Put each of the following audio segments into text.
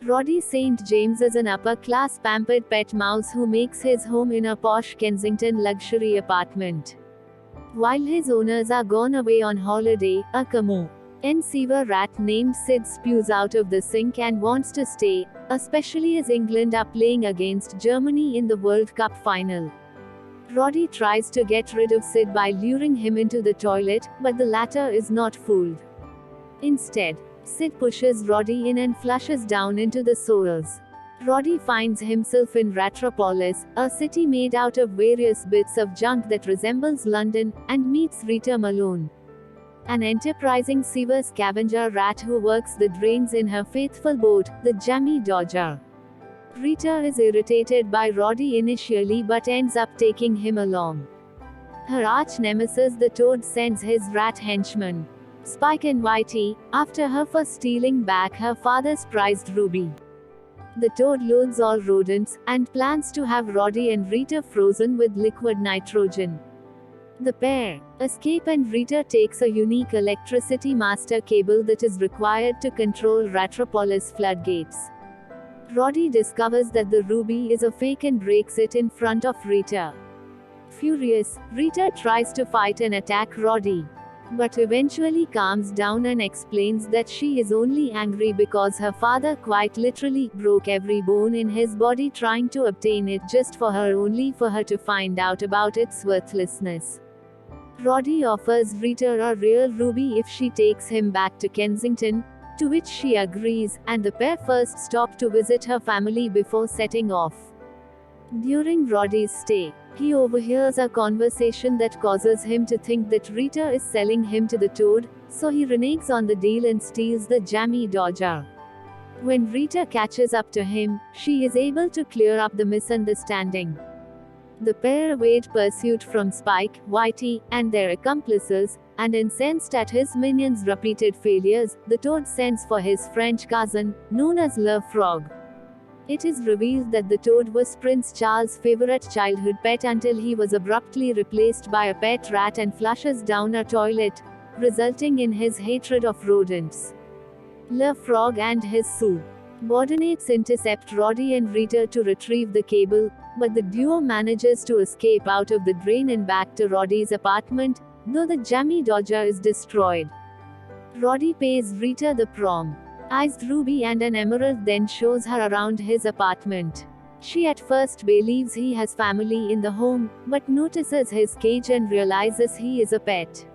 Roddy St. James is an upper-class pampered pet mouse who makes his home in a posh Kensington luxury apartment. While his owners are gone away on holiday, a sewer rat named Sid spews out of the sink and wants to stay, especially as England are playing against Germany in the World Cup final. Roddy tries to get rid of Sid by luring him into the toilet, but the latter is not fooled. Instead, Sid pushes Roddy in and flushes down into the sewers. Roddy finds himself in Ratropolis, a city made out of various bits of junk that resembles London, and meets Rita Malone, an enterprising sewer scavenger rat who works the drains in her faithful boat, the Jammy Dodger. Rita is irritated by Roddy initially but ends up taking him along. Her arch-nemesis the Toad sends his rat henchmen, Spike and Whitey, after her for stealing back her father's prized ruby. The Toad loathes all rodents, and plans to have Roddy and Rita frozen with liquid nitrogen. The pair escape and Rita takes a unique electricity master cable that is required to control Ratropolis floodgates. Roddy discovers that the ruby is a fake and breaks it in front of Rita. Furious, Rita tries to fight and attack Roddy, but eventually calms down and explains that she is only angry because her father quite literally broke every bone in his body trying to obtain it just for her, only for her to find out about its worthlessness. Roddy offers Rita a real ruby if she takes him back to Kensington, to which she agrees, and the pair first stop to visit her family before setting off. During Roddy's stay, he overhears a conversation that causes him to think that Rita is selling him to the Toad, so he reneges on the deal and steals the Jammy Dodger. When Rita catches up to him, she is able to clear up the misunderstanding. The pair evade pursuit from Spike, Whitey, and their accomplices, and incensed at his minions' repeated failures, the Toad sends for his French cousin, known as Le Frog. It is revealed that the Toad was Prince Charles' favorite childhood pet until he was abruptly replaced by a pet rat and flushes down a toilet, resulting in his hatred of rodents. Le Frog and his subordinates intercept Roddy and Rita to retrieve the cable, but the duo manages to escape out of the drain and back to Roddy's apartment, though the Jammy Dodger is destroyed. Roddy pays Rita the prized ruby and an emerald, then shows her around his apartment. She at first believes he has family in the home, but notices his cage and realizes he is a pet.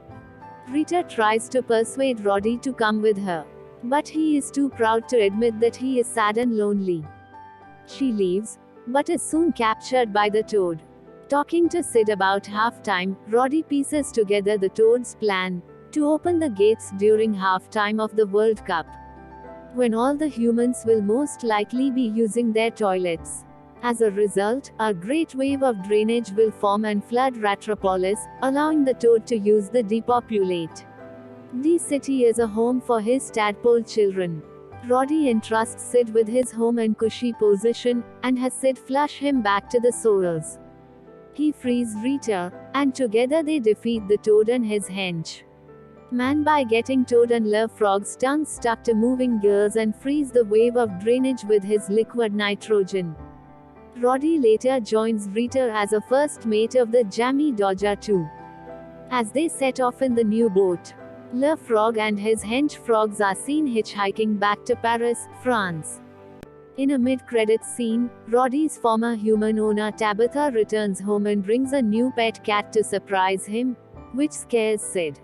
Rita tries to persuade Roddy to come with her, but he is too proud to admit that he is sad and lonely. She leaves, but is soon captured by the Toad. Talking to Sid about halftime, Roddy pieces together the Toad's plan to open the gates during halftime of the World Cup, when all the humans will most likely be using their toilets. As a result, a great wave of drainage will form and flood Ratropolis, allowing the Toad to use the depopulate the city as a home for his tadpole children. Roddy entrusts Sid with his home and cushy position, and has Sid flush him back to the sewers. He frees Rita, and together they defeat the Toad and his henchman by getting Toad and Le Frog's tongues stuck to moving gears and freeze the wave of drainage with his liquid nitrogen. Roddy later joins Rita as a first mate of the Jammy Dodger too. As they set off in the new boat, Le Frog and his hench frogs are seen hitchhiking back to Paris, France. In a mid-credits scene, Roddy's former human owner Tabitha returns home and brings a new pet cat to surprise him, which scares Sid.